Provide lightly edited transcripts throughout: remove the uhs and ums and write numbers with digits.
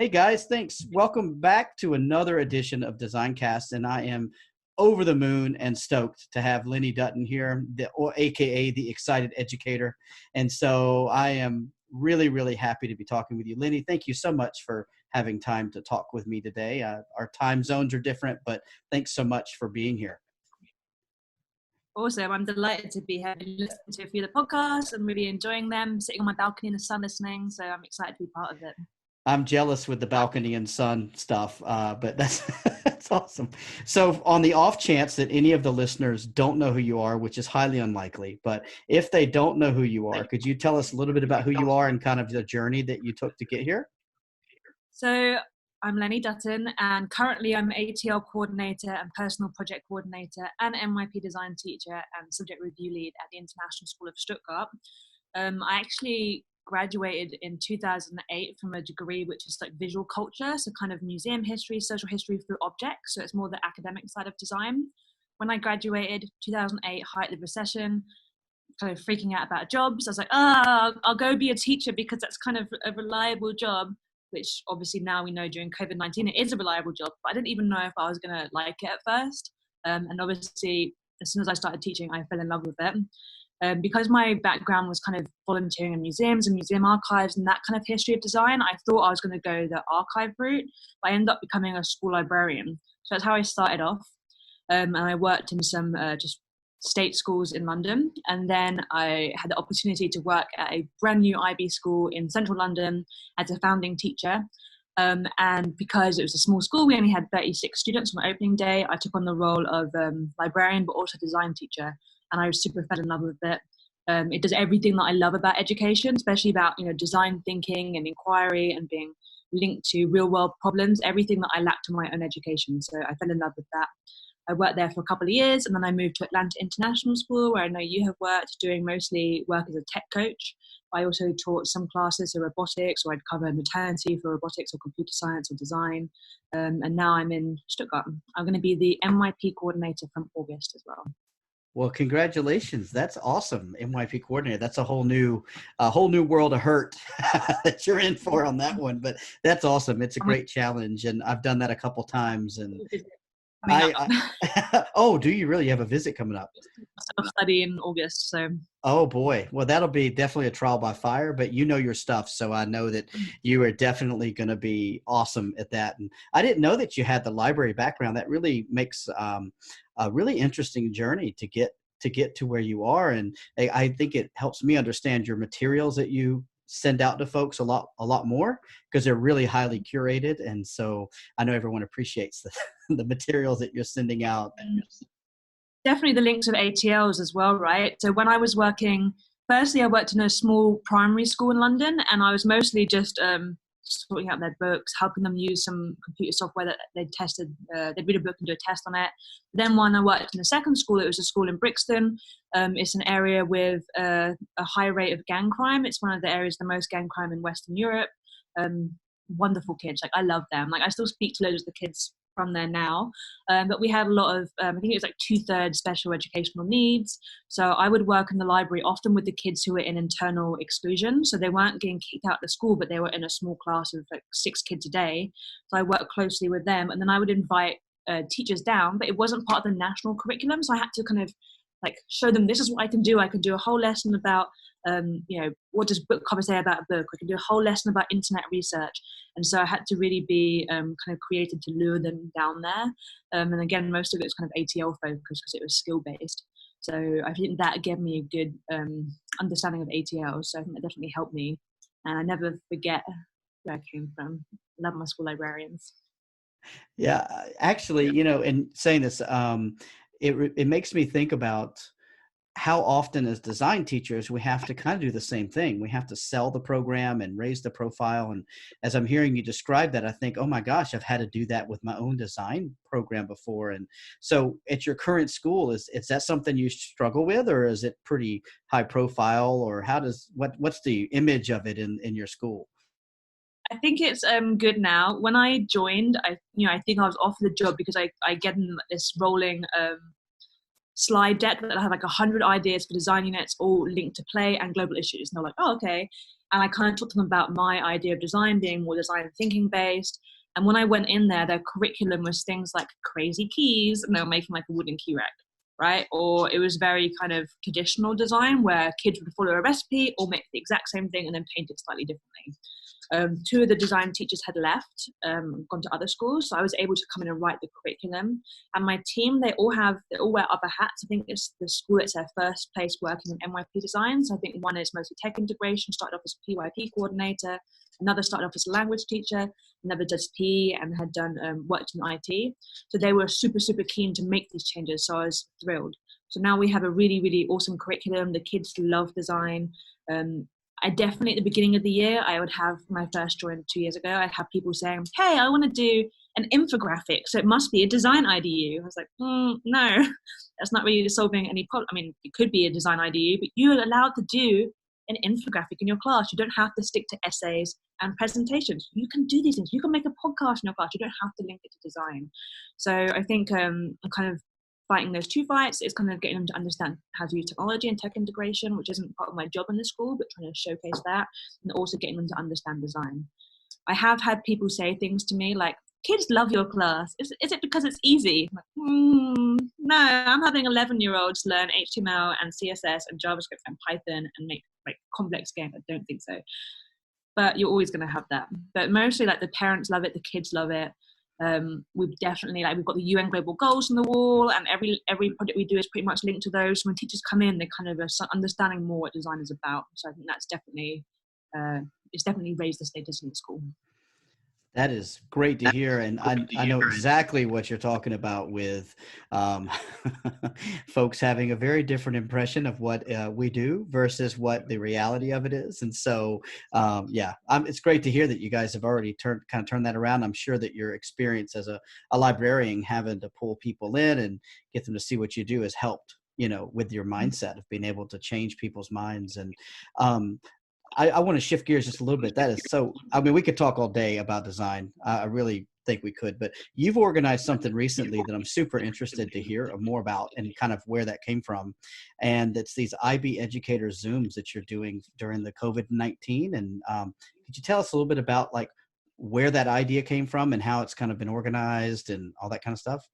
Hey guys, thanks. Welcome back to another edition of Designcast, and I am over the moon and stoked to have Lenny Dutton here, or AKA the Excited Educator. And so I am really, really happy to be talking with you. Lenny, thank you so much for having time to talk with me today. Our time zones are different, but thanks so much for being here. Awesome. I'm delighted to be here and listening to a few of the podcasts. I'm really enjoying them, sitting on my balcony in the sun listening. So I'm excited to be part of it. I'm jealous with the balcony and sun stuff, but that's that's awesome. So on the off chance that any of the listeners don't know who you are, which is highly unlikely, but if they don't know who you are, could you tell us a little bit about who you are and kind of the journey that you took to get here? So I'm Lenny Dutton, and currently I'm ATL coordinator and personal project coordinator and NYP design teacher and subject review lead at the International School of Stuttgart. I actually graduated in 2008 from a degree which is like visual culture, so kind of museum history, social history through objects, so it's more the academic side of design. When I graduated 2008, height of the recession, kind of freaking out about jobs, I was like, I'll go be a teacher because that's kind of a reliable job, which obviously now we know during COVID-19 it is a reliable job, but I didn't even know if I was going to like it at first. And obviously as soon as I started teaching, I fell in love with it. Because my background was kind of volunteering in museums and museum archives and that kind of history of design, I thought I was going to go the archive route, but I ended up becoming a school librarian. So that's how I started off. And I worked in some just state schools in London. And then I had the opportunity to work at a brand new IB school in central London as a founding teacher. And because it was a small school, we only had 36 students on opening day, I took on the role of librarian, but also design teacher. And I was super fell in love with it. It does everything that I love about education, especially about design thinking and inquiry and being linked to real world problems, everything that I lacked in my own education. So I fell in love with that. I worked there for a couple of years, and then I moved to Atlanta International School, where I know you have worked, doing mostly work as a tech coach. I also taught some classes of robotics, or I'd cover maternity for robotics or computer science or design. And now I'm in Stuttgart. I'm going to be the NYP coordinator from August as well. Well, congratulations. That's awesome. NYP coordinator. That's a whole new world of hurt that you're in for on that one. But that's awesome. It's a great challenge. And I've done that a couple times. And oh, do you really have a visit coming up? Study in August. So. Oh boy. Well, that'll be definitely a trial by fire, but you know your stuff. So I know that you are definitely going to be awesome at that. And I didn't know that you had the library background. That really makes a really interesting journey to get to where you are. And I think it helps me understand your materials that you send out to folks a lot more, because they're really highly curated. And so I know everyone appreciates the materials that you're sending out. Definitely the links of ATLs as well, right? So when I was working, firstly, I worked in a small primary school in London, and I was mostly just sorting out their books, helping them use some computer software that they'd tested. They'd read a book and do a test on it. Then when I worked in a second school, it was a school in Brixton. It's an area with a high rate of gang crime. It's one of the areas the most gang crime in Western Europe. Wonderful kids. Like, I love them. Like, I still speak to loads of the kids from there now, but we had a lot of I think it was like 2/3 special educational needs. So I would work in the library often with the kids who were in internal exclusion, so they weren't getting kicked out of the school, but they were in a small class of like 6 kids a day. So I worked closely with them, and then I would invite teachers down, but it wasn't part of the national curriculum, so I had to kind of like show them, this is what I can do. I can do a whole lesson about what does book cover say about a book. I can do a whole lesson about internet research. And so I had to really be kind of creative to lure them down there. And again, most of it was kind of ATL focused because it was skill based. So I think that gave me a good understanding of ATL. So I think that definitely helped me. And I never forget where I came from. I love my school librarians. Yeah, actually, in saying this, it makes me think about how often as design teachers, we have to kind of do the same thing. We have to sell the program and raise the profile. And as I'm hearing you describe that, I think, oh my gosh, I've had to do that with my own design program before. And so at your current school, is that something you struggle with, or is it pretty high profile, or what's the image of it in your school? I think it's good now. When I joined, I think I was offered the job because I get in this rolling slide deck that I have like 100 ideas for design units, all linked to play and global issues. And they're like, oh, okay. And I kind of talked to them about my idea of design being more design thinking based. And when I went in there, their curriculum was things like crazy keys, and they were making like a wooden key rack, right? Or it was very kind of traditional design where kids would follow a recipe or make the exact same thing and then paint it slightly differently. Two of the design teachers had left, gone to other schools, so I was able to come in and write the curriculum. And my team, they all wear other hats. I think it's the school that's their first place working in NYP design. So I think one is mostly tech integration, started off as a PYP coordinator, another started off as a language teacher, another does PE and had done worked in IT. So they were super, super keen to make these changes. So I was thrilled. So now we have a really, really awesome curriculum. The kids love design. I definitely, at the beginning of the year, I would have my first join 2 years ago, I'd have people saying, hey, I want to do an infographic, so it must be a design IDU. I was like, no, that's not really solving any problem. I mean, it could be a design IDU, but you're allowed to do an infographic in your class. You don't have to stick to essays and presentations. You can do these things. You can make a podcast in your class. You don't have to link it to design. So I think I'm kind of fighting those two fights is kind of getting them to understand how to use technology and tech integration, which isn't part of my job in the school, but trying to showcase that, and also getting them to understand design. I have had people say things to me like, kids love your class. Is it because it's easy? I'm like, no, I'm having 11-year-olds learn HTML and CSS and JavaScript and Python and make like complex games. I don't think so. But you're always going to have that. But mostly like the parents love it, the kids love it. We've definitely we've got the UN global goals on the wall, and every project we do is pretty much linked to those. When teachers come in, they kind of are understanding more what design is about. So I think that's definitely it's definitely raised the status in the school. That is great to hear, and I know exactly what you're talking about with folks having a very different impression of what we do versus what the reality of it is. And so, it's great to hear that you guys have already turned that around. I'm sure that your experience as a librarian, having to pull people in and get them to see what you do, has helped, with your mindset of being able to change people's minds. And I want to shift gears just a little bit. That is so, I mean, we could talk all day about design. I really think we could, but you've organized something recently that I'm super interested to hear more about and kind of where that came from. And it's these IB Educator Zooms that you're doing during the COVID-19. And could you tell us a little bit about like where that idea came from and how it's kind of been organized and all that kind of stuff?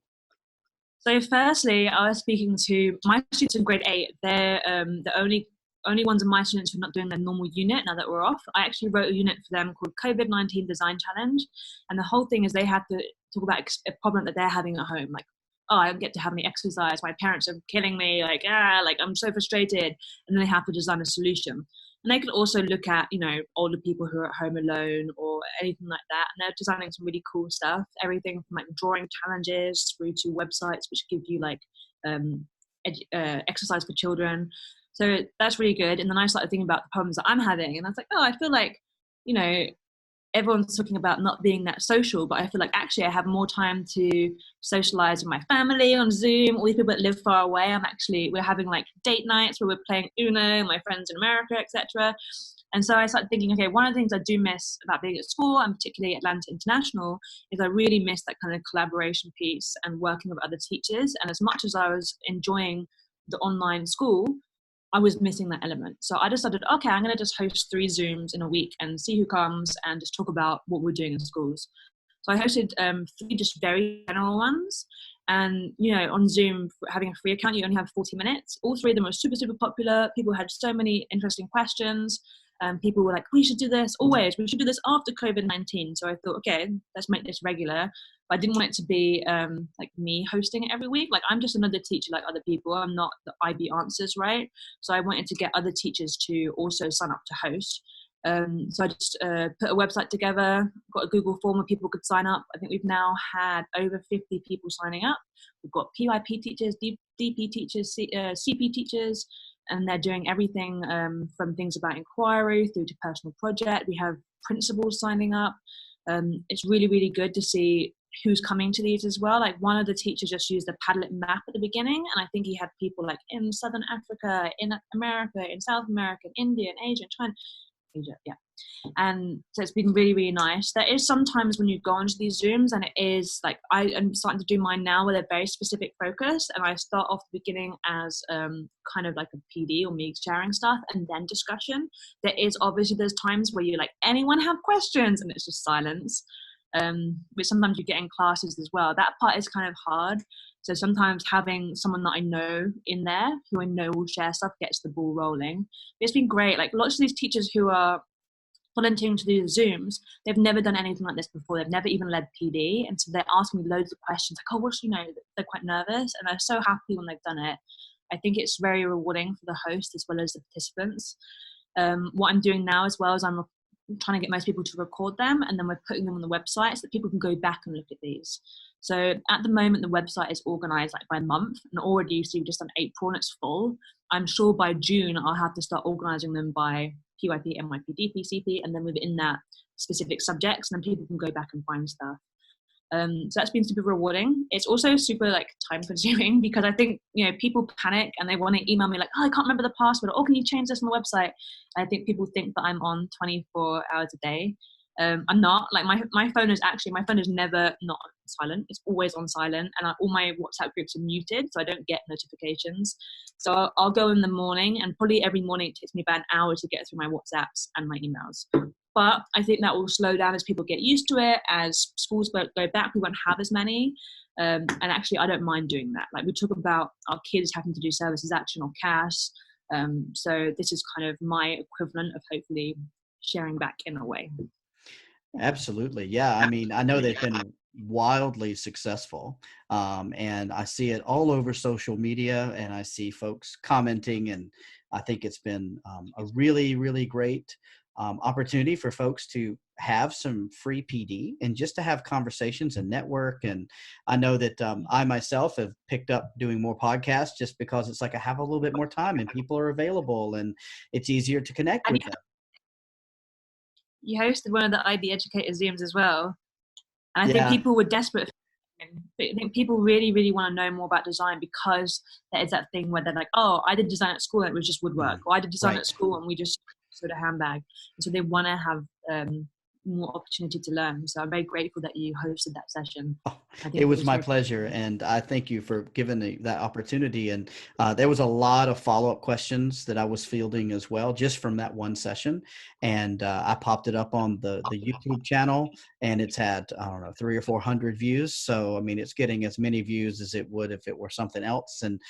So firstly, I was speaking to my students in grade 8. They're the only ones of my students who are not doing their normal unit now that we're off. I actually wrote a unit for them called COVID-19 Design Challenge. And the whole thing is they have to talk about a problem that they're having at home. Like, oh, I don't get to have any exercise. My parents are killing me. Like, I'm so frustrated. And then they have to design a solution. And they can also look at, older people who are at home alone or anything like that. And they're designing some really cool stuff. Everything from like drawing challenges through to websites, which give you like exercise for children. So that's really good. And then I started thinking about the problems that I'm having. And I was like, I feel like, everyone's talking about not being that social, but I feel like actually I have more time to socialize with my family on Zoom. All these people that live far away, we're having like date nights where we're playing Uno, my friends in America, etc. And so I started thinking, okay, one of the things I do miss about being at school, and particularly Atlanta International, is I really miss that kind of collaboration piece and working with other teachers. And as much as I was enjoying the online school, I was missing that element. So I decided, okay, I'm going to just host 3 Zooms in a week and see who comes and just talk about what we're doing in schools. So I hosted 3 just very general ones. And, on Zoom, having a free account, you only have 40 minutes. All 3 of them were super, super popular. People had so many interesting questions. People were like, we should do this always. We should do this after COVID-19. So I thought, okay, let's make this regular. But I didn't want it to be like me hosting it every week. Like I'm just another teacher like other people. I'm not the IB Answers, right? So I wanted to get other teachers to also sign up to host. So I just put a website together, got a Google form where people could sign up. I think we've now had over 50 people signing up. We've got PYP teachers, DP teachers, CP teachers, and they're doing everything from things about inquiry through to personal project. We have principals signing up. It's really, really good to see who's coming to these as well. Like one of the teachers just used the Padlet map at the beginning, and I think he had people like in Southern Africa, in America, in South America, in India, in Asia, in China. Asia, yeah. And so it's been really, really nice. There is sometimes when you go onto these Zooms, and it is like, I am starting to do mine now where they're very specific focus, and I start off the beginning as kind of like a PD or me sharing stuff and then discussion. There is obviously, there's times where you're like, anyone have questions? And it's just silence, which sometimes you get in classes as well. That part is kind of hard. So sometimes having someone that I know in there, who I know will share stuff, gets the ball rolling. It's been great. Like lots of these teachers who are volunteering to do the Zooms, they've never done anything like this before. They've never even led PD. And so they're asking me loads of questions like, oh, what's, they're quite nervous. And they're so happy when they've done it. I think it's very rewarding for the host as well as the participants. What I'm doing now as well is I'm trying to get most people to record them, and then we're putting them on the website so that people can go back and look at these. So at the moment, the website is organized like by month, and already you see just on April and it's full. I'm sure by June I'll have to start organizing them by PYP, MYP, DP, CP, and then within that specific subjects, and then people can go back and find stuff. So that's been super rewarding. It's also super like time consuming because I think, people panic and they want to email me like, oh, I can't remember the password. Oh, can you change this on the website? And I think people think that I'm on 24 hours a day. I'm not. Like my phone is never not silent. It's always on silent, and all my WhatsApp groups are muted, so I don't get notifications. So I'll go in the morning, and probably every morning it takes me about an hour to get through my WhatsApps and my emails. But I think that will slow down as people get used to it. As schools go back, we won't have as many. And actually, I don't mind doing that. Like we talk about our kids having to do services action or CAS. So this is kind of my equivalent of hopefully sharing back in a way. Absolutely. Yeah. I mean, I know they've been wildly successful. And I see it all over social media, and I see folks commenting, and I think it's been a really, really great opportunity for folks to have some free PD and just to have conversations and network. And I know that I myself have picked up doing more podcasts just because it's like I have a little bit more time and people are available and it's easier to connect with them. You hosted one of the IB Educator Zooms as well. And I think people were desperate. I think people really, really want to know more about design because there is that thing where they're like, oh, I did design at school and it was just woodwork. Or I did design at school and we just sewed a handbag. And so they want to have more opportunity to learn. So I'm very grateful that you hosted that session. It was my pleasure. And I thank you for giving me that opportunity. And there was a lot of follow-up questions that I was fielding as well, just from that one session. And I popped it up on the YouTube channel, and it's had, 300 or 400 views. So, I mean, it's getting as many views as it would if it were something else. And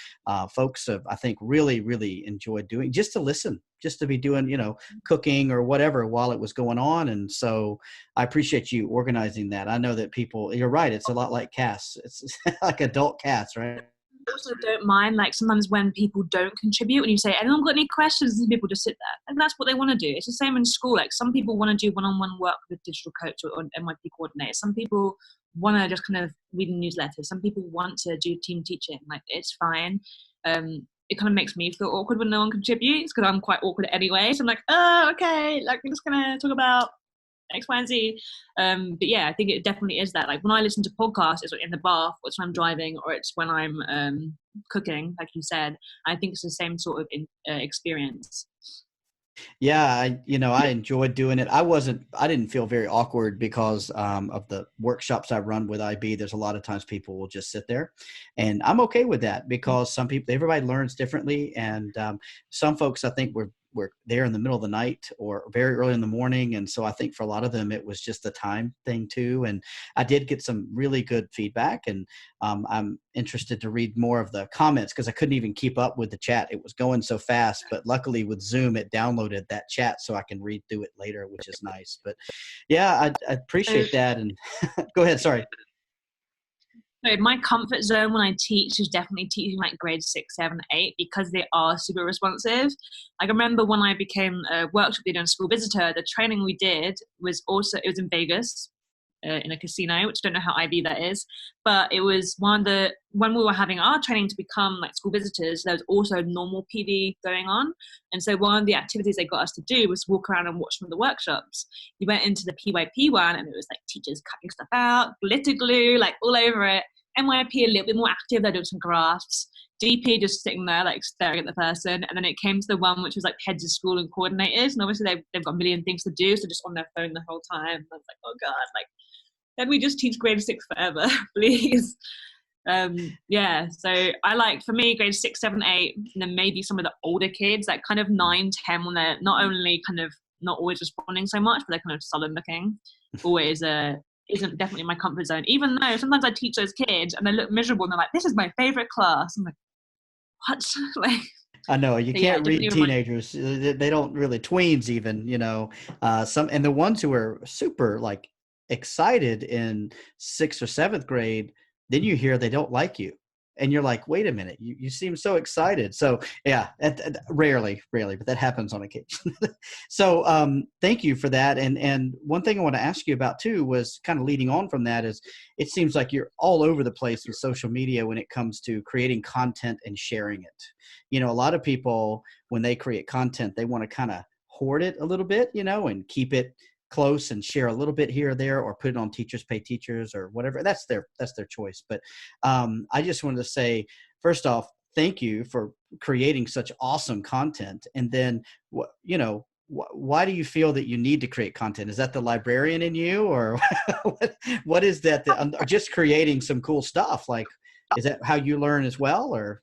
folks have, I think, really, really enjoyed doing, just to listen, just to be doing, cooking or whatever while it was going on. And so I appreciate you organizing that. I know that people, you're right, it's a lot like CAS. It's like adult CAS, right? I also don't mind, like, sometimes when people don't contribute and you say, anyone got any questions? And people just sit there. And that's what they want to do. It's the same in school. Like, some people want to do one-on-one work with a digital coach or MYP coordinator. Some people want to just kind of read a newsletter. Some people want to do team teaching. Like, it's fine. It kind of makes me feel awkward when no one contributes because I'm quite awkward anyway. So I'm like, oh, okay, like we're just going to talk about X, Y, and Z. But yeah, I think it definitely is that. Like when I listen to podcasts, it's in the bath, or it's when I'm driving, or it's when I'm cooking, like you said. I think it's the same sort of experience. Yeah, I enjoyed doing it. I didn't feel very awkward because of the workshops I run with IB. There's a lot of times people will just sit there, and I'm okay with that because everybody learns differently. And some folks, I think, were there in the middle of the night or very early in the morning. And so I think for a lot of them, it was just the time thing too. And I did get some really good feedback, and I'm interested to read more of the comments because I couldn't even keep up with the chat. It was going so fast, but luckily with Zoom, it downloaded that chat so I can read through it later, which is nice. But yeah, I appreciate that. And go ahead. Sorry. So my comfort zone when I teach is definitely teaching like grades 6, 7, 8 because they are super responsive. I remember when I became a workshop leader and school visitor, the training we did was in Vegas in a casino, which I don't know how IB that is, but it was when we were having our training to become like school visitors, there was also normal PD going on. And so one of the activities they got us to do was walk around and watch some of the workshops. You went into the PYP one and it was like teachers cutting stuff out, glitter glue, like all over it. MYP a little bit more active, they're doing some crafts. DP just sitting there like staring at the person, and then it came to the one which was like heads of school and coordinators, and obviously they've got a million things to do, so just on their phone the whole time. I was like, oh god, like, can we just teach grade 6 forever, please? Yeah, so I like, for me, grade 6, 7, 8, and then maybe some of the older kids, like kind of 9, 10, when they're not only kind of not always responding so much, but they're kind of sullen looking, always isn't definitely my comfort zone. Even though sometimes I teach those kids and they look miserable and they're like, this is my favorite class. I'm like, what? Like, I know you can't read teenagers. They don't really, tweens even, and the ones who are super like excited in 6th or 7th grade, then you hear they don't like you. And you're like, wait a minute, you seem so excited. So yeah, rarely, but that happens on occasion. So thank you for that. And one thing I want to ask you about too was kind of leading on from that is it seems like you're all over the place with social media when it comes to creating content and sharing it. A lot of people, when they create content, they want to kind of hoard it a little bit, and keep it close and share a little bit here or there, or put it on Teachers Pay Teachers or whatever. That's their choice. But I just wanted to say, first off, thank you for creating such awesome content. And then, why do you feel that you need to create content? Is that the librarian in you, or what is that? Or just creating some cool stuff? Like, is that how you learn as well, or?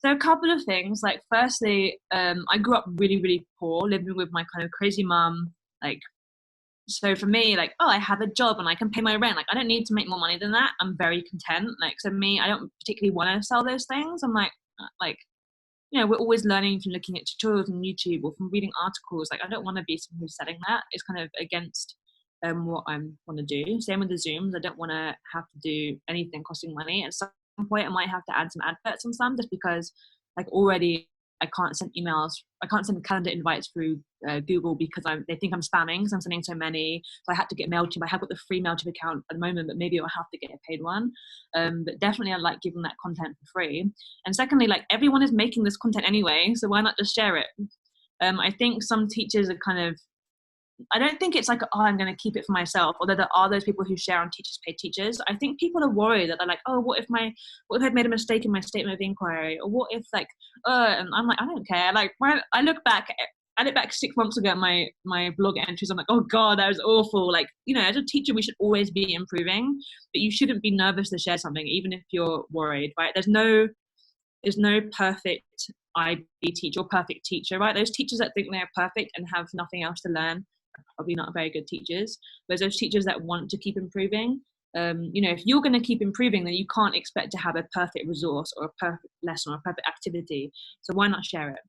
So a couple of things. Like, firstly, I grew up really, really poor, living with my kind of crazy mom. Like, so for me, like, I have a job and I can pay my rent. Like, I don't need to make more money than that. I'm very content. Like, so me, I don't particularly want to sell those things. I'm like, we're always learning from looking at tutorials on YouTube or from reading articles. Like, I don't want to be someone who's selling that. It's kind of against what I want to do. Same with the Zooms. I don't want to have to do anything costing money. At some point, I might have to add some adverts on some, just because, like, already I can't send emails. I can't send calendar invites through Google because they think I'm spamming because I'm sending so many. So I had to get MailChimp. I have got the free MailChimp account at the moment, but maybe I'll have to get a paid one. But definitely I like giving that content for free. And secondly, like, everyone is making this content anyway, so why not just share it? I think some teachers are kind of, I don't think it's like, I'm going to keep it for myself, although there are those people who share on Teachers Pay Teachers. I think people are worried that they're like, what if I've made a mistake in my statement of inquiry? Or what if, like, and I'm like, I don't care. Like, when I look back 6 months ago at my blog entries, I'm like, oh God, that was awful. Like, as a teacher, we should always be improving, but you shouldn't be nervous to share something, even if you're worried, right? There's no perfect IB teacher or perfect teacher, right? Those teachers that think they're perfect and have nothing else to learn are probably not very good teachers. Whereas those teachers that want to keep improving, if you're going to keep improving, then you can't expect to have a perfect resource or a perfect lesson or a perfect activity. So why not share it?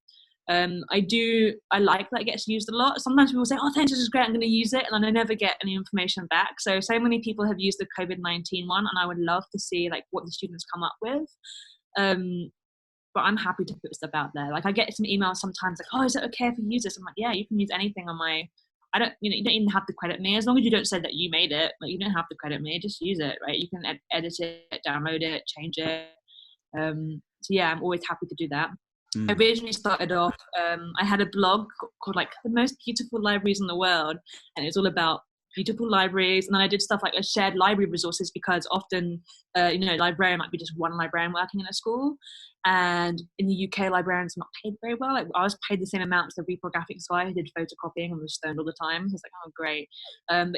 I like that it gets used a lot. Sometimes people say, thanks, this is great, I'm going to use it, and I never get any information back. So many people have used the COVID-19 one, and I would love to see like what the students come up with. But I'm happy to put stuff out there. Like, I get some emails sometimes like, is it okay if we use this? I'm like, yeah, you can use anything on my, you don't even have to credit me, as long as you don't say that you made it. Like, you don't have to credit me, just use it, right? You can edit it, download it, change it. So yeah, I'm always happy to do that. I originally started off, I had a blog called like The Most Beautiful Libraries in the World, and it was all about beautiful libraries. And then I did stuff like a shared library resources, because often, librarian might be just one librarian working in a school. And in the UK, librarians are not paid very well. Like, I was paid the same amount as the reprographics guy who did photocopying and was stoned all the time. I was like, oh, great.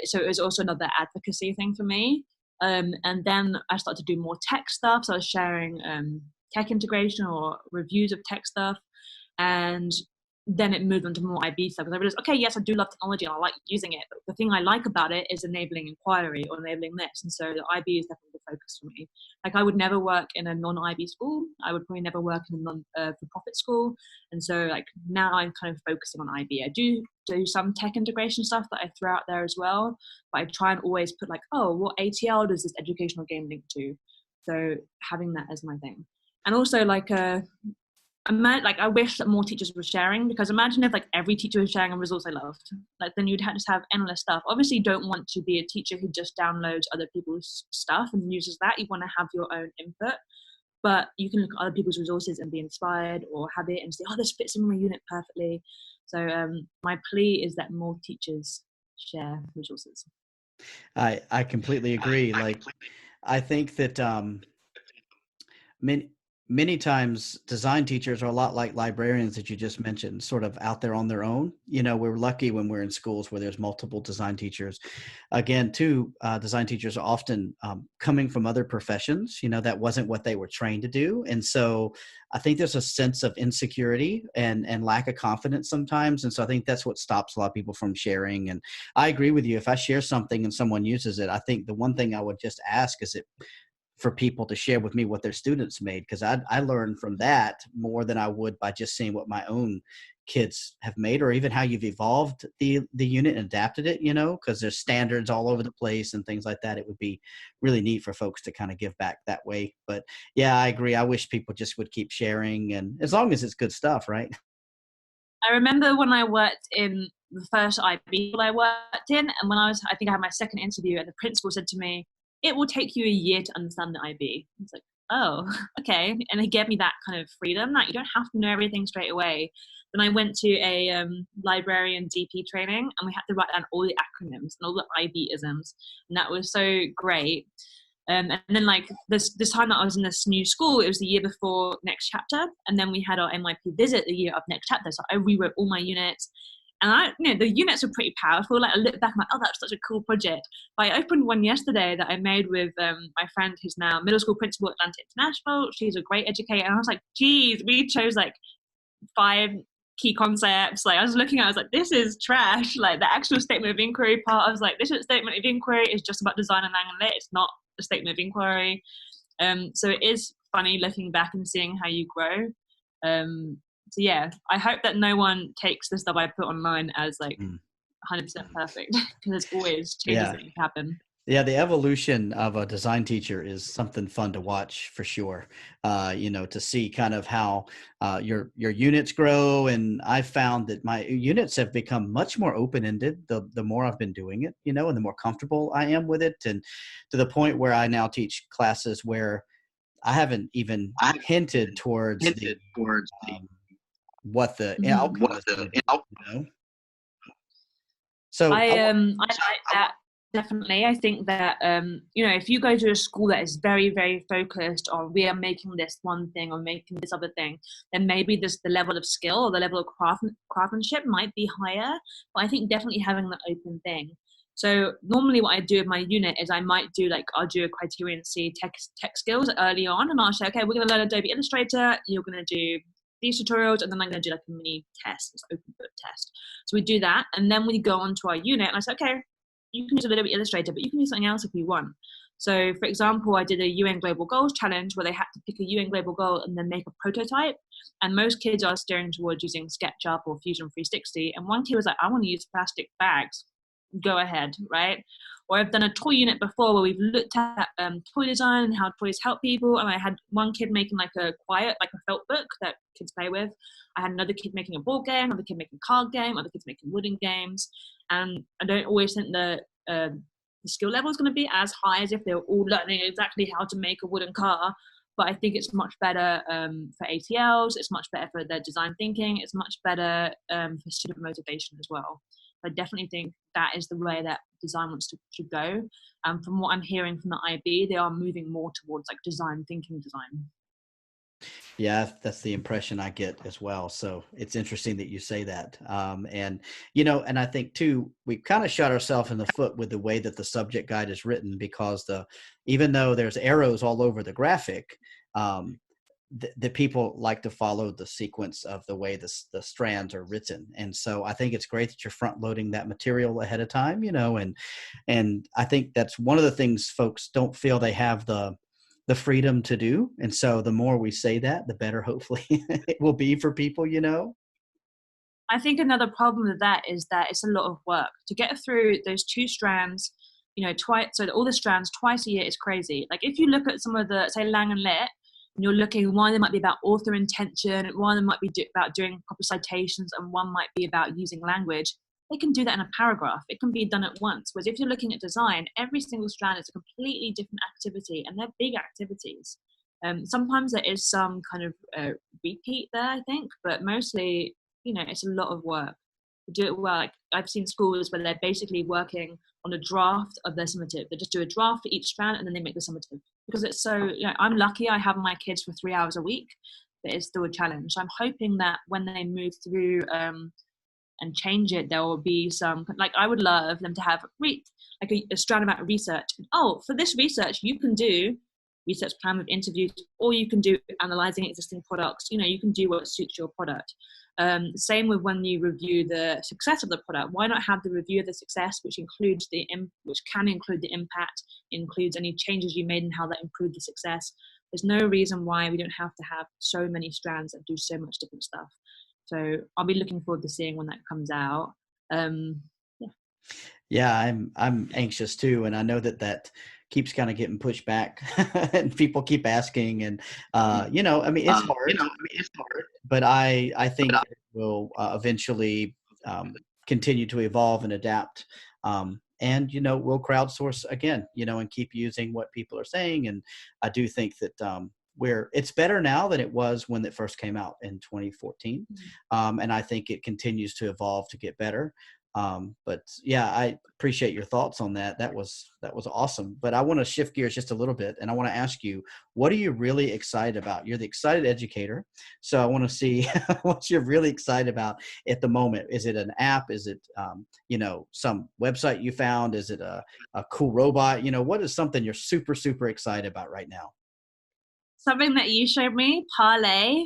So it was also another advocacy thing for me. And then I started to do more tech stuff. So I was sharing tech integration or reviews of tech stuff. And then it moved on to more IB stuff, because I realized, okay, yes, I do love technology and I like using it, but the thing I like about it is enabling inquiry or enabling this. And so the IB is definitely the focus for me. Like, I would never work in a non-IB school. I would probably never work in a non-for-profit school. And so, like, now I'm kind of focusing on IB. I do some tech integration stuff that I throw out there as well, but I try and always put like, what ATL does this educational game link to? So having that as my thing. And also, like, I wish that more teachers were sharing, because imagine if like every teacher was sharing a resource I loved. Like, then you'd just have endless stuff. Obviously, you don't want to be a teacher who just downloads other people's stuff and uses that. You want to have your own input, but you can look at other people's resources and be inspired, or have it and say, this fits in my unit perfectly. So my plea is that more teachers share resources. I completely agree. Like, I think that many times design teachers are a lot like librarians that you just mentioned, sort of out there on their own. We're lucky when we're in schools where there's multiple design teachers. Again, too, design teachers are often coming from other professions. That wasn't what they were trained to do. And so I think there's a sense of insecurity and lack of confidence sometimes. And so I think that's what stops a lot of people from sharing. And I agree with you. If I share something and someone uses it, I think the one thing I would just ask is for people to share with me what their students made, because I learned from that more than I would by just seeing what my own kids have made, or even how you've evolved the unit and adapted it, because there's standards all over the place and things like that. It would be really neat for folks to kind of give back that way. But yeah, I agree. I wish people just would keep sharing, and as long as it's good stuff, right? I remember when I worked in the first IB I worked in, and when I think I had my second interview, and the principal said to me, "It will take you a year to understand the IB." I was like, "Oh, okay." And he gave me that kind of freedom that you don't have to know everything straight away. Then I went to a librarian DP training, and we had to write down all the acronyms and all the IB isms, and that was so great. And then like this time that I was in this new school, it was the year before next chapter, and then we had our NYP visit the year of next chapter. So I rewrote all my units, and the units were pretty powerful. Like I look back, I'm like, oh, that's such a cool project. But I opened one yesterday that I made with my friend who's now middle school principal at Atlanta International. She's a great educator, and I was like, geez, we chose like 5 key concepts. Like I was looking at it, I was like, this is trash. Like the actual statement of inquiry part, I was like, this statement of inquiry is just about design and lit. It's not a statement of inquiry. So it is funny looking back and seeing how you grow. So yeah, I hope that no one takes the stuff I put online as like 100% perfect, because there's always changes that happen. Yeah, the evolution of a design teacher is something fun to watch for sure. To see kind of how your units grow, and I found that my units have become much more open-ended the more I've been doing it, and the more comfortable I am with it, and to the point where I now teach classes where I haven't even hinted towards what the outcome is going to be. So I like that. Definitely. I think that, if you go to a school that is very, very focused on we are making this one thing or making this other thing, then maybe the level of skill or the level of craftsmanship might be higher. But I think definitely having the open thing. So normally what I do with my unit is I'll do a criterion C tech skills early on, and I'll say, okay, we're going to learn Adobe Illustrator. You're going to do these tutorials, and then I'm going to do like a mini test, this open book test. So we do that, and then we go on to our unit, and I say, okay, you can use a little bit Illustrator, but you can use something else if you want. So, for example, I did a UN Global Goals challenge where they had to pick a UN Global Goal and then make a prototype. And most kids are steering towards using SketchUp or Fusion 360. And one kid was like, I want to use plastic bags. Go ahead, right? Or I've done a toy unit before where we've looked at toy design and how toys help people. And I had one kid making like a felt book that kids play with. I had another kid making a board game, another kid making a card game, other kids making wooden games. And I don't always think the skill level is going to be as high as if they were all learning exactly how to make a wooden car. But I think it's much better for ATLs. It's much better for their design thinking. It's much better for student motivation as well. I definitely think that is the way that design wants to go. From what I'm hearing from the IB, they are moving more towards like design thinking design. Yeah, that's the impression I get as well. So it's interesting that you say that. And I think too, we kind of shot ourselves in the foot with the way that the subject guide is written, because even though there's arrows all over the graphic, the people like to follow the sequence of the way the strands are written. And so I think it's great that you're front loading that material ahead of time, and I think that's one of the things folks don't feel they have the freedom to do. And so the more we say that, the better hopefully it will be for people, I think another problem with that is that it's a lot of work to get through those 2 strands, twice. So all the strands twice a year is crazy. Like if you look at some of the, say, Lang and Lit, and you're looking, one of them might be about author intention, one of them might be about doing proper citations, and one might be about using language. They can do that in a paragraph. It can be done at once. Whereas if you're looking at design, every single strand is a completely different activity, and they're big activities. Sometimes there is some kind of repeat there, I think, but mostly, it's a lot of work. do it well. Like I've seen schools where they're basically working on a draft of their summative. They just do a draft for each strand and then they make the summative, because it's so, I'm lucky I have my kids for 3 hours a week, but it's still a challenge. So I'm hoping that when they move through and change it, there will be some, like I would love them to have like a strand about research. Oh, for this research, you can do research plan with interviews, or you can do analyzing existing products. You can do what suits your product. Same with when you review the success of the product. Why not have the review of the success, which can include the impact, includes any changes you made and how that improved the success. There's no reason why we don't have to have so many strands that do so much different stuff. So I'll be looking forward to seeing when that comes out. Yeah, I'm anxious too, and I know that keeps kind of getting pushed back, and people keep asking, and it's hard. But I think it will eventually continue to evolve and adapt, and we'll crowdsource again, and keep using what people are saying. And I do think that it's better now than it was when it first came out in 2014, and I think it continues to evolve to get better. But yeah, I appreciate your thoughts on that. That was awesome. But I want to shift gears just a little bit, and I want to ask you, what are you really excited about? You're the excited educator, so I want to see what you're really excited about at the moment. Is it an app? Is it some website you found? Is it a cool robot? What is something you're super, super excited about right now? Something that you showed me, Parlay.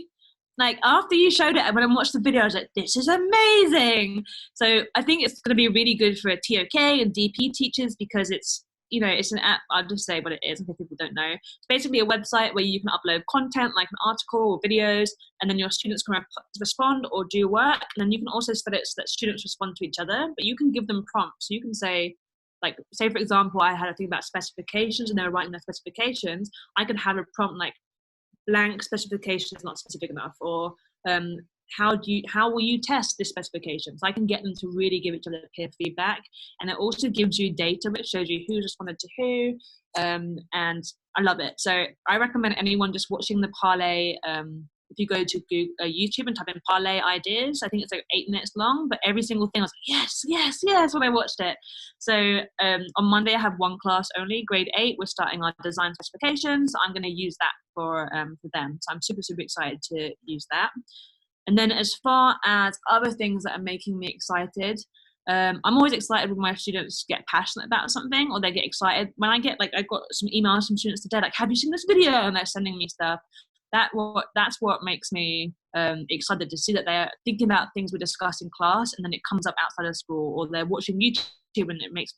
Like after you showed it, when I watched the video, I was like, this is amazing. So I think it's going to be really good for TOK and DP teachers, because it's an app. I'll just say what it is in case people don't know. It's basically a website where you can upload content like an article or videos, and then your students can respond or do work. And then you can also set it so that students respond to each other, but you can give them prompts. So you can say, like, say for example, I had a thing about specifications and they were writing their specifications. I could have a prompt like, blank specification is not specific enough, or how will you test this specification? So I can get them to really give each other peer feedback, and it also gives you data which shows you who's responded to who, and I love it. So I recommend anyone just watching the Parlay. If you go to YouTube and type in Parlay ideas, I think it's like 8 minutes long, but every single thing I was like, yes when I watched it. So on Monday I have one class only, grade 8. We're starting our design specifications. I'm going to use that for them. So I'm super, super excited to use that. And then as far as other things that are making me excited, I'm always excited when my students get passionate about something, or they get excited. When I got some emails from students today, like, have you seen this video? And they're sending me stuff. That's what makes me excited to see that they're thinking about things we discuss in class, and then it comes up outside of school, or they're watching YouTube and it makes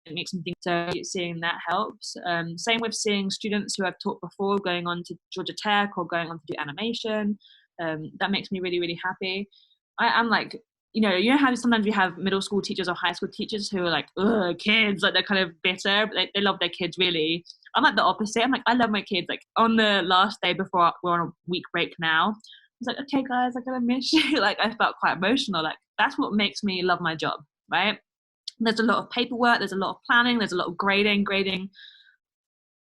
them think. So seeing that helps. Same with seeing students who I've taught before going on to Georgia Tech or going on to do animation. That makes me really, really happy. I'm like, you know how sometimes you have middle school teachers or high school teachers who are like, ugh, kids, like they're kind of bitter, but they love their kids really. I'm like the opposite. I'm like, I love my kids. Like on the last day before we're on a week break now, I was like, okay guys, I'm gonna miss you. Like I felt quite emotional. Like that's what makes me love my job, right? There's a lot of paperwork, there's a lot of planning, there's a lot of grading.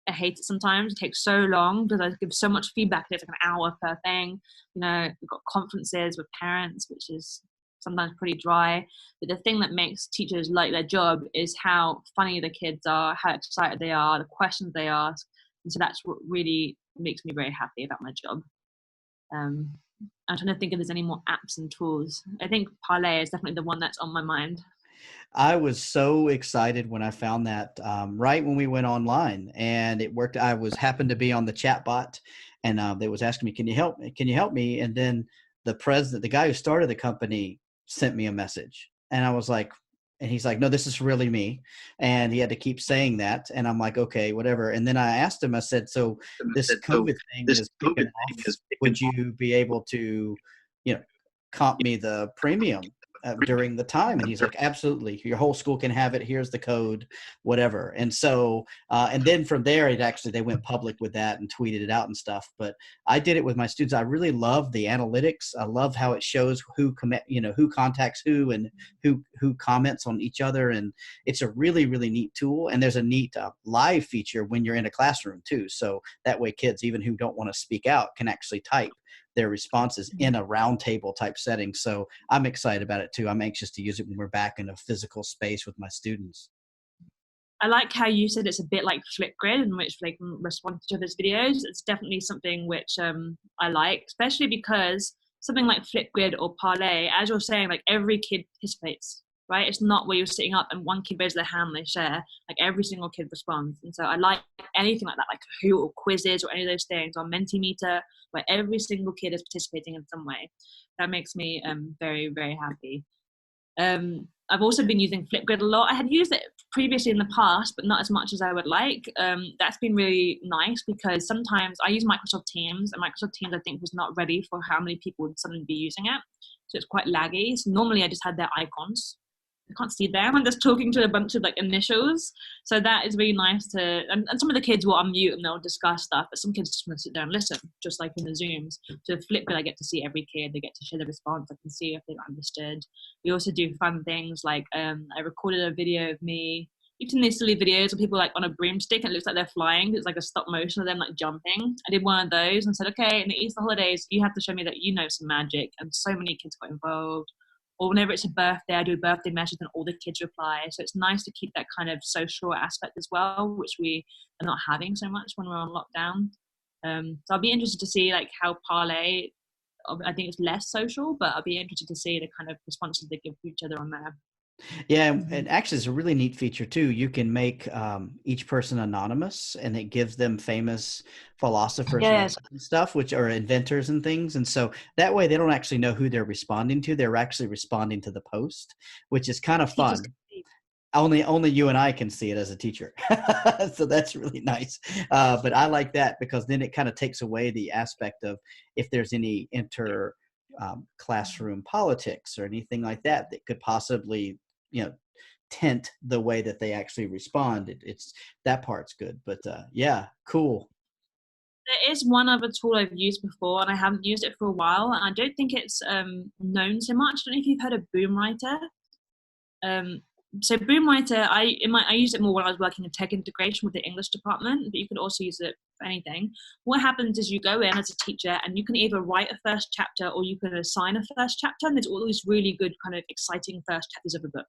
I hate it sometimes. It takes so long because I give so much feedback. It's like an hour per thing. We've got conferences with parents, which is sometimes pretty dry. But the thing that makes teachers like their job is how funny the kids are, how excited they are, the questions they ask. And so that's what really makes me very happy about my job. I'm trying to think if there's any more apps and tools. I think Parlay is definitely the one that's on my mind. I was so excited when I found that right when we went online, and it worked. I happened to be on the chat bot, and they was asking me, "Can you help me? Can you help me?" And then the guy who started the company, sent me a message, and I was like, and he's like, "No, this is really me," and he had to keep saying that, and I'm like, "Okay, whatever." And then I asked him, I said, "So this COVID thing is kicking off. Would you be able to, comp me the premium during the time?" And he's like, "Absolutely, your whole school can have it. Here's the code, whatever." And so and then from there they went public with that and tweeted it out and stuff. But I did it with my students. I really love the analytics. I love how it shows who contacts who and who comments on each other, and it's a really, really neat tool. And there's a neat live feature when you're in a classroom too, so that way kids, even who don't want to speak out, can actually type their responses in a roundtable type setting. So I'm excited about it too. I'm anxious to use it when we're back in a physical space with my students. I like how you said it's a bit like Flipgrid, in which they can respond to those videos. It's definitely something which I like, especially because something like Flipgrid or Parlay, as you're saying, like every kid participates, right? It's not where you're sitting up and one kid raises their hand and they share. Like every single kid responds. And so I like anything like that, like Kahoot or quizzes or any of those things, or Mentimeter, where every single kid is participating in some way. That makes me very, very happy. I've also been using Flipgrid a lot. I had used it previously in the past, but not as much as I would like. That's been really nice because sometimes I use Microsoft Teams, and Microsoft Teams I think was not ready for how many people would suddenly be using it. So it's quite laggy. So normally I just had their icons. I can't see them. I'm just talking to a bunch of like initials. So that is really nice to, and some of the kids will unmute and they'll discuss stuff, but some kids just want to sit there and listen, just like in the Zooms. So Flipgrid, I get to see every kid. They get to share the response. I can see if they've understood. We also do fun things like I recorded a video of me. You've seen these silly videos of people like on a broomstick and it looks like they're flying. It's like a stop motion of them like jumping. I did one of those and said, okay, in the Easter holidays, you have to show me that you know some magic. And so many kids got involved. Or whenever it's a birthday, I do a birthday message and all the kids reply. So it's nice to keep that kind of social aspect as well, which we are not having so much when we're on lockdown. So I'll be interested to see like how Parlay, I think it's less social, but I'll be interested to see the kind of responses they give to each other on there. Yeah, and actually it's a really neat feature too. You can make each person anonymous, and it gives them famous philosophers Yes. and stuff, which are inventors and things. And so that way they don't actually know who they're responding to. They're actually responding to the post, which is kind of fun. Only you and I can see it as a teacher. So that's really nice. But I like that because then it kind of takes away the aspect of if there's any classroom politics or anything like that that could possibly tint the way that they actually respond. It's that part's good, but yeah, cool. There is one other tool I've used before, and I haven't used it for a while, and I don't think it's known so much. I don't know if you've heard of Boomwriter. So Boomwriter, I used it more when I was working in tech integration with the English department, but you could also use it for anything. What happens is you go in as a teacher and you can either write a first chapter or you can assign a first chapter, and there's all these really good kind of exciting first chapters of a book.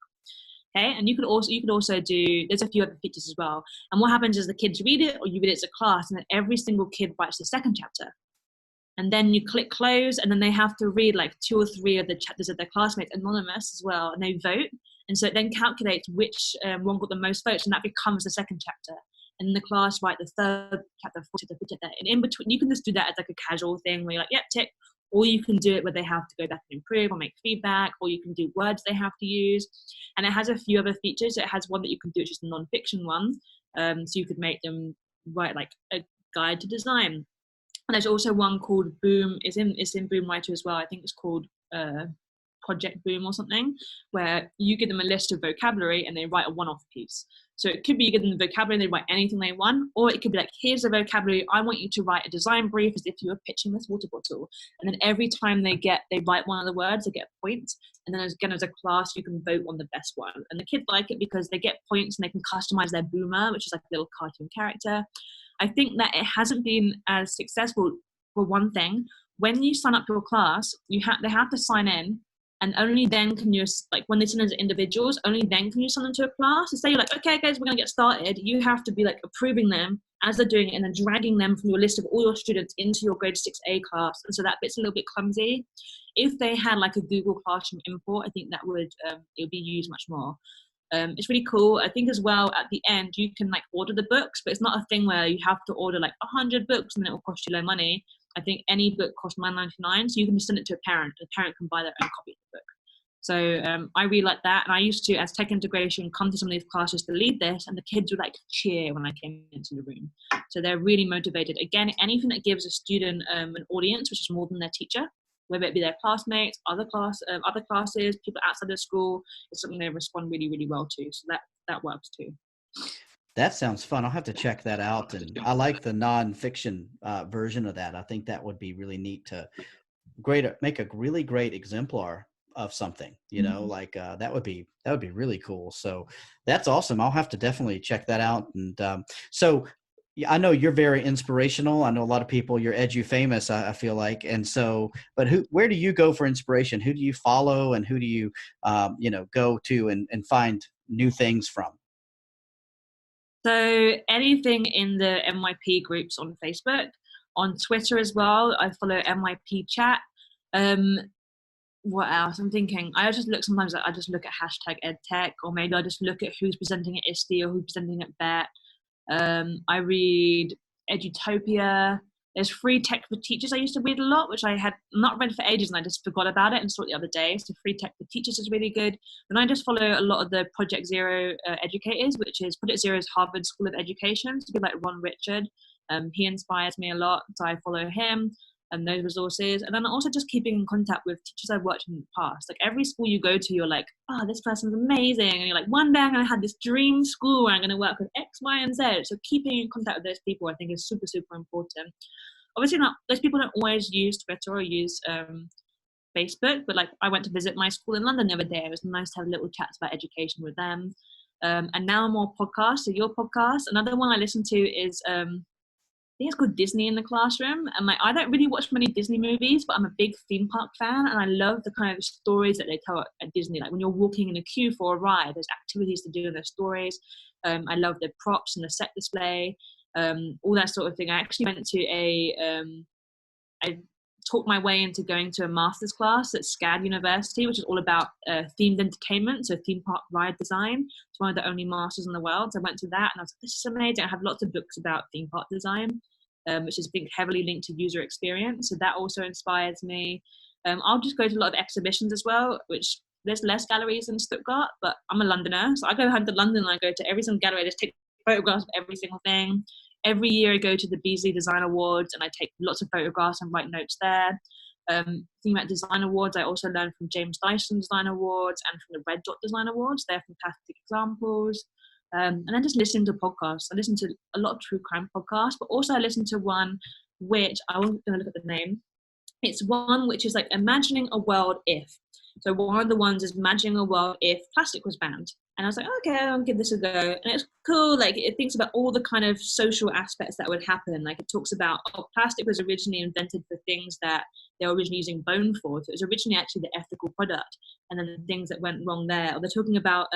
Okay, and you could also do, there's a few other features as well. And what happens is the kids read it or you read it as a class, and then every single kid writes the second chapter. And then you click close, and then they have to read like 2 or 3 of the chapters of their classmates, anonymous as well, and they vote. And so it then calculates which one got the most votes, and that becomes the second chapter. And the class write the third chapter, fourth chapter, fifth chapter. And in between, you can just do that as like a casual thing where you're like, yep, tick. Or you can do it where they have to go back and improve or make feedback, or you can do words they have to use. And it has a few other features. It has one that you can do, which is a non-fiction one. So you could make them write like a guide to design. And there's also one called Boom, it's in Boomwriter as well. I think it's called Project Boom or something, where you give them a list of vocabulary and they write a one-off piece. So it could be you give them the vocabulary and they write anything they want, or it could be like, here's the vocabulary, I want you to write a design brief as if you were pitching this water bottle. And then every time they write one of the words, they get a point. And then again, as a class, you can vote on the best one. And the kids like it because they get points and they can customize their boomer, which is like a little cartoon character. I think that it hasn't been as successful for one thing. When you sign up to a class, they have to sign in, and only then can you, like when they sign in as individuals, only then can you sign into a class. So say you're like, okay guys, we're gonna get started. You have to be like approving them as they're doing it and then dragging them from your list of all your students into your grade 6A class. And so that bit's a little bit clumsy. If they had like a Google Classroom import, I think that would, it would be used much more. It's really cool. I think as well at the end you can like order the books, but it's not a thing where you have to order like 100 books and then it will cost you low money. I think any book costs $9.99, so you can just send it to a parent. The parent can buy their own copy of the book. So I really like that, and I used to, as tech integration, come to some of these classes to lead this, and the kids would like cheer when I came into the room. So they're really motivated. Again, anything that gives a student an audience, which is more than their teacher, whether it be their classmates, other classes, people outside of school, is something they respond really, really well to. So that works too. That sounds fun. I'll have to check that out. And I like the non-fiction version of that. I think that would be really neat to make a really great exemplar of something, like that would be really cool. So that's awesome. I'll have to definitely check that out. And so Yeah, I know you're very inspirational. I know a lot of people, you're edu famous, I feel like. And so, but where do you go for inspiration? Who do you follow and who do you, go to and find new things from? So anything in the MYP groups on Facebook, on Twitter as well. I follow MYP chat. Um, what else? I'm thinking. I just look sometimes. I just look at hashtag EdTech, or maybe I just look at who's presenting at ISTE or who's presenting at BET. I read Edutopia. There's free tech for teachers. I used to read a lot, which I had not read for ages, and I just forgot about it and saw it the other day. So free tech for teachers is really good. And I just follow a lot of the Project Zero educators, which is Project Zero's Harvard School of Education. So people like Ron Richard, he inspires me a lot, so I follow him and those resources. And then also just keeping in contact with teachers I've worked in the past. Like every school you go to, you're like, oh, this person's amazing. And you're like, one day I'm going to have this dream school where I'm going to work with X, Y, and Z. So keeping in contact with those people, I think is super, super important. Obviously not, those people don't always use Twitter or use Facebook, but like I went to visit my school in London the other day. It was nice to have little chats about education with them. And now more podcasts. So your podcast, another one I listen to is I think it's called Disney in the Classroom. And like, I don't really watch many Disney movies, but I'm a big theme park fan, and I love the kind of stories that they tell at Disney. Like when you're walking in a queue for a ride, there's activities to do in their stories. I love the props and the set display, all that sort of thing. I actually went to I talked my way into going to a master's class at SCAD University, which is all about themed entertainment, so theme park ride design. It's one of the only masters in the world. So I went to that and I was like, this is amazing. I have lots of books about theme park design, which is being heavily linked to user experience. So that also inspires me. I'll just go to a lot of exhibitions as well, which there's less galleries in Stuttgart, but I'm a Londoner. So I go home to London and I go to every single gallery, I just take photographs of every single thing. Every year I go to the Beazley Design Awards and I take lots of photographs and write notes there. Thinking about design awards, I also learned from James Dyson Design Awards and from the Red Dot Design Awards. They're fantastic examples. And then just listening to podcasts. I listen to a lot of true crime podcasts, but also I listen to one which I wasn't going to look at the name. It's one which is like imagining a world if. So one of the ones is imagining a world if plastic was banned. And I was like, okay, I'll give this a go. And it's cool. Like it thinks about all the kind of social aspects that would happen. Like it talks about, oh, plastic was originally invented for things that they were originally using bone for. So it was originally actually the ethical product. And then the things that went wrong there. Or they're talking about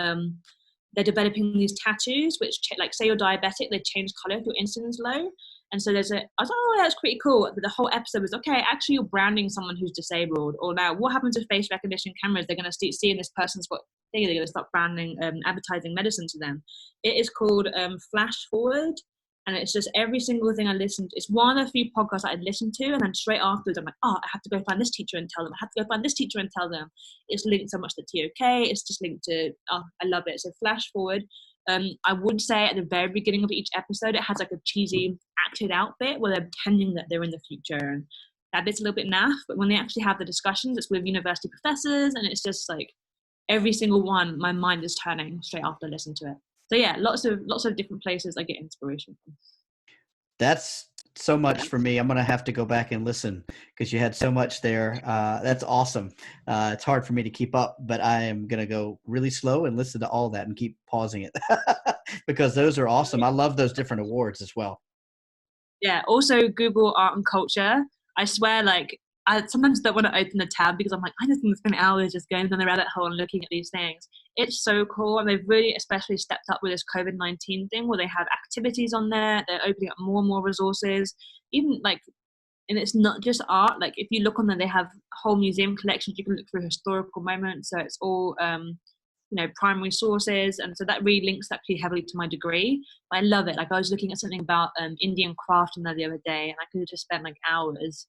they're developing these tattoos, which like say you're diabetic, they change color if your insulin's low. And so I was like, oh, that's pretty cool. But the whole episode was, okay, actually you're branding someone who's disabled. Or now what happens with face recognition cameras? They're going to start seeing this person's what thing, they're going to start branding, advertising medicine to them. It is called Flash Forward. And it's just every single thing I listened to. It's one of the few podcasts I'd listened to. And then straight afterwards, I'm like, oh, I have to go find this teacher and tell them. I have to go find this teacher and tell them. It's linked so much to TOK. It's just linked to, oh, I love it. So Flash Forward. I would say at the very beginning of each episode, it has like a cheesy acted out bit where they're pretending that they're in the future. And that bit's a little bit naff. But when they actually have the discussions, it's with university professors. And it's just like every single one, my mind is turning straight after I listen to it. So yeah, lots of different places I get inspiration from. That's so much for me. I'm going to have to go back and listen because you had so much there. That's awesome. It's hard for me to keep up, but I am going to go really slow and listen to all that and keep pausing it because those are awesome. I love those different awards as well. Yeah. Also Google Art and Culture. I swear, like, I sometimes don't want to open the tab because I'm like, I just want to spend hours just going down the rabbit hole and looking at these things. It's so cool. And they've really especially stepped up with this COVID-19 thing where they have activities on there. They're opening up more and more resources. Even like, and it's not just art. Like if you look on there, they have whole museum collections. You can look through historical moments. So it's all, primary sources. And so that really links actually heavily to my degree. I love it. Like I was looking at something about Indian craft the other day and I could have just spent like hours.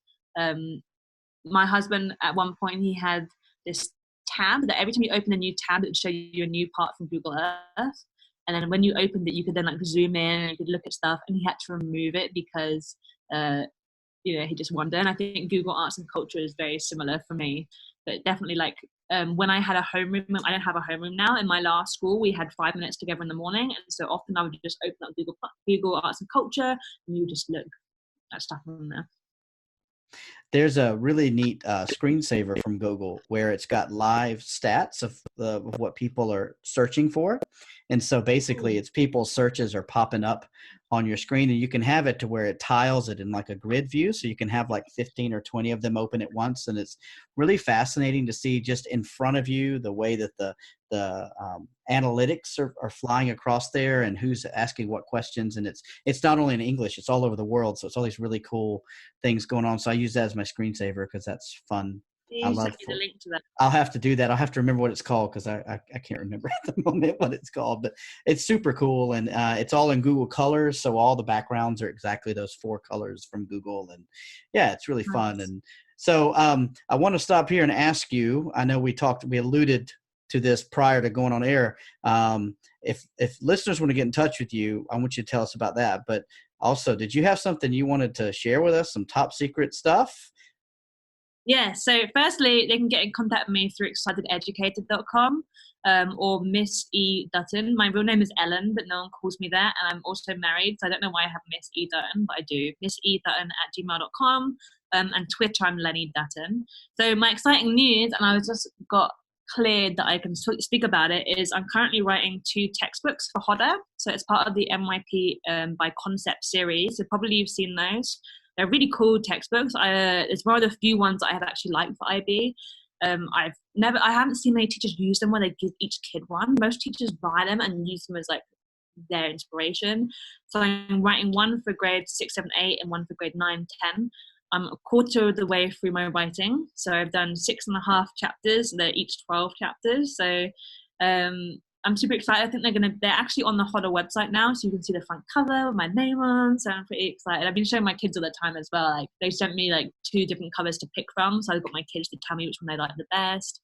My husband at one point he had this tab that every time you open a new tab it would show you a new part from Google Earth, and then when you opened it you could then like zoom in and you could look at stuff, and he had to remove it because he just wondered. And I think Google Arts and Culture is very similar for me, but definitely like when I had a homeroom, I don't have a homeroom now. In my last school we had 5 minutes together in the morning, and so often I would just open up Google Arts and Culture and you would just look at stuff on there. There's a really neat screensaver from Google where it's got live stats of what people are searching for. And so basically it's people's searches are popping up on your screen, and you can have it to where it tiles it in like a grid view. So you can have like 15 or 20 of them open at once. And it's really fascinating to see just in front of you the way that the analytics are flying across there and who's asking what questions. And it's not only in English, it's all over the world. So it's all these really cool things going on. So I use that as my screensaver because that's fun. I You love sent me the link to that. I'll have to do that. I'll have to remember what it's called because I can't remember at the moment what it's called, but it's super cool. And it's all in Google Colors. So all the backgrounds are exactly those 4 colors from Google. And yeah, it's really fun. Nice. And so I want to stop here and ask you, I know we alluded to this prior to going on air. If listeners want to get in touch with you, I want you to tell us about that. But also, did you have something you wanted to share with us, some top secret stuff? Yeah, so firstly, they can get in contact with me through excitededucator.com or Miss E. Dutton. My real name is Ellen, but no one calls me that. And I'm also married, so I don't know why I have Miss E. Dutton, but I do. Miss E. Dutton at gmail.com. And Twitter, I'm Lenny Dutton. So my exciting news, and I was just got cleared that I can speak about it, is I'm currently writing 2 textbooks for Hodder. So it's part of the MYP by Concept series. So probably you've seen those. They're really cool textbooks. It's one of the few ones that I have actually liked for IB. I haven't seen many teachers use them where they give each kid one. Most teachers buy them and use them as like their inspiration. So I'm writing one for grade 6, 7, 8 and one for grade 9, 10. I'm a quarter of the way through my writing. So I've done 6.5 chapters. They're each 12 chapters. So I'm super excited. I think they're actually on the Hodder website now, so you can see the front cover with my name on. So I'm pretty excited. I've been showing my kids all the time as well. Like they sent me like 2 different covers to pick from, so I've got my kids to tell me which one they like the best.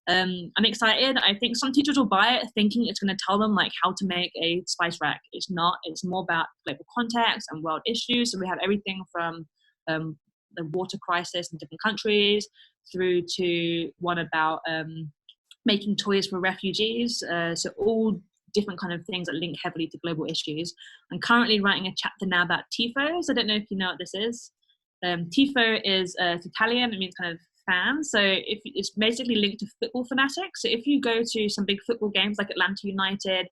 I'm excited. I think some teachers will buy it thinking it's going to tell them like how to make a spice rack. It's not. It's more about global context and world issues. So we have everything from the water crisis in different countries through to one about making toys for refugees, so all different kind of things that link heavily to global issues. I'm currently writing a chapter now about tifos. I don't know if you know what this is. Tifo is it's Italian. It means kind of fan. So it's basically linked to football fanatics. So if you go to some big football games like Atlanta United,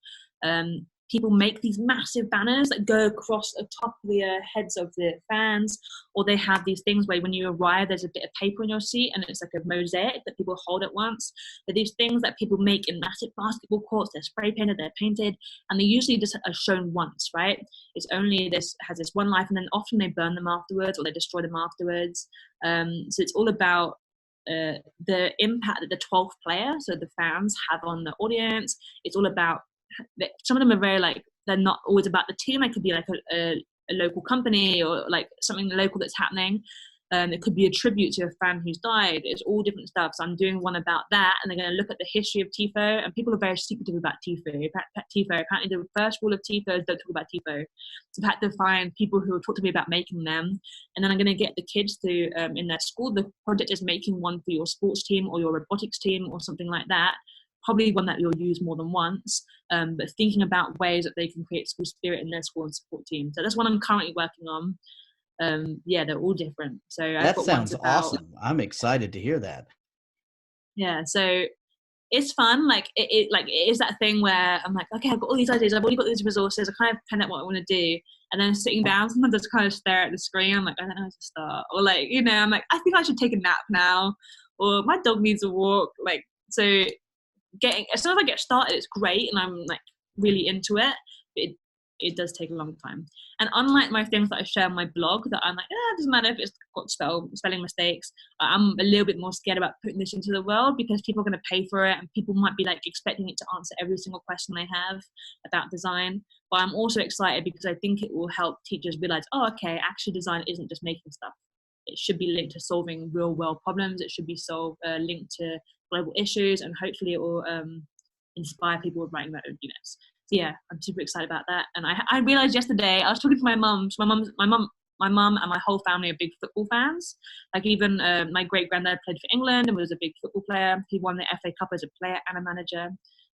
people make these massive banners that go across the top of the heads of the fans, or they have these things where when you arrive there's a bit of paper in your seat and it's like a mosaic that people hold at once. They're these things that people make in massive basketball courts. They're spray painted, they're painted, and they usually just are shown once, right? It's only has this one life, and then often they burn them afterwards or they destroy them afterwards. So it's all about the impact that the 12th player, so the fans, have on the audience. It's all about, some of them are very like, they're not always about the team. It could be like a local company or like something local that's happening. It could be a tribute to a fan who's died. It's all different stuff. So I'm doing one about that, and they're going to look at the history of TIFO. And people are very secretive about TIFO. Apparently, the first rule of TIFO is don't talk about TIFO. So I've had to find people who will talk to me about making them, and then I'm going to get the kids to in their school. The project is making one for your sports team or your robotics team or something like that. Probably one that you'll use more than once, but thinking about ways that they can create school spirit in their school and support team. So that's what I'm currently working on. Yeah, they're all different. So that sounds awesome. I'm excited to hear that. Yeah, so it's fun. Like it is that thing where I'm like, okay, I've got all these ideas, I've already got these resources, I kind of pen out what I want to do, and then sitting down, sometimes I just kind of stare at the screen. I'm like, I don't know how to start, or like, I'm like, I think I should take a nap now, or my dog needs a walk. Like, so as soon as I get started, it's great, and I'm like really into it. But it does take a long time. And unlike my things that I share on my blog, that I'm like, it doesn't matter if it's got spelling mistakes, I'm a little bit more scared about putting this into the world because people are going to pay for it, and people might be like expecting it to answer every single question they have about design. But I'm also excited because I think it will help teachers realize, oh, okay, actually design isn't just making stuff. It should be linked to solving real world problems. It should be linked to global issues, and hopefully it will inspire people with writing their own units. So yeah, I'm super excited about that. And I realized yesterday, I was talking to my mum. So my mum and my whole family are big football fans. Like even my great granddad played for England and was a big football player. He won the FA Cup as a player and a manager.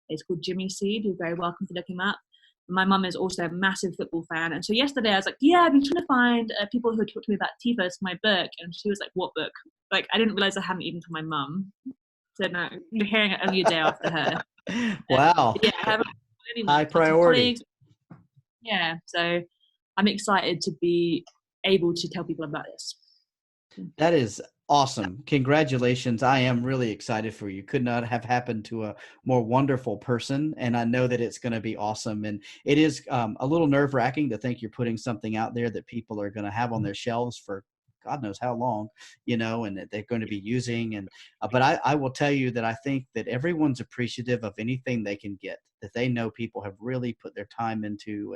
It's called Jimmy Seed. You're very welcome to look him up. My mum is also a massive football fan. And so yesterday I was like, yeah, I've been trying to find people who talk to me about tifos for my book. And she was like, what book? Like, I didn't realize I hadn't even told my mum. So no, you're hearing it only a day after her. Wow. Yeah, I haven't anyone, High lots of priority. colleagues. Yeah, so I'm excited to be able to tell people about this. That is awesome. Congratulations. I am really excited for you. Could not have happened to a more wonderful person. And I know that it's going to be awesome. And it is a little nerve wracking to think you're putting something out there that people are going to have on their shelves for God knows how long, and that they're going to be using. And, but I will tell you that I think that everyone's appreciative of anything they can get, that they know people have really put their time into.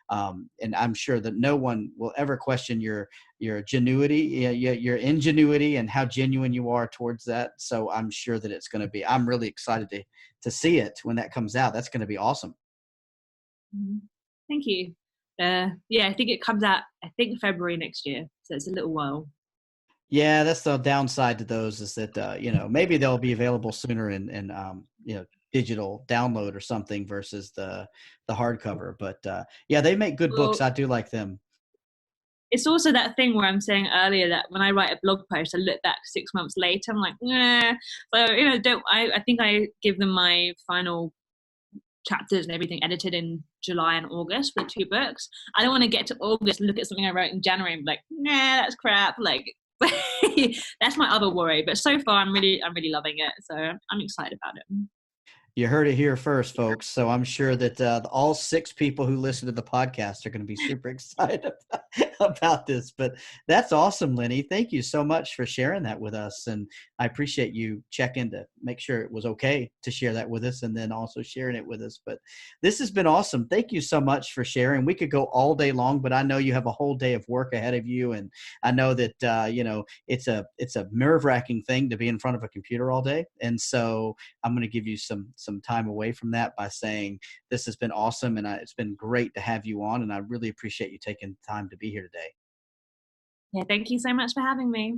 And I'm sure that no one will ever question your genuity, your ingenuity, and how genuine you are towards that. So I'm sure that it's going to be. I'm really excited to see it when that comes out. That's going to be awesome. Thank you. Yeah, I think it comes out, I think February next year. So it's a little while. Yeah, that's the downside to those is that maybe they'll be available sooner in digital download or something versus the hardcover. But yeah, they make good books. Well, I do like them. it's also that thing where I'm saying earlier that when I write a blog post, I look back 6 months later, I'm like, nah. So, don't I think I give them my final chapters and everything edited in July and August for the 2 books. I don't want to get to August and look at something I wrote in January and be like, nah, that's crap. Like that's my other worry. But so far I'm really loving it. So I'm excited about it. You heard it here first, folks. So I'm sure that all 6 people who listen to the podcast are going to be super excited about this. But that's awesome, Lenny. Thank you so much for sharing that with us. And I appreciate you checking to make sure it was okay to share that with us and then also sharing it with us. But this has been awesome. Thank you so much for sharing. We could go all day long, but I know you have a whole day of work ahead of you. And I know that, it's a nerve-wracking thing to be in front of a computer all day. And so I'm going to give you some time away from that by saying this has been awesome, and it's been great to have you on, and I really appreciate you taking time to be here today. Yeah, thank you so much for having me.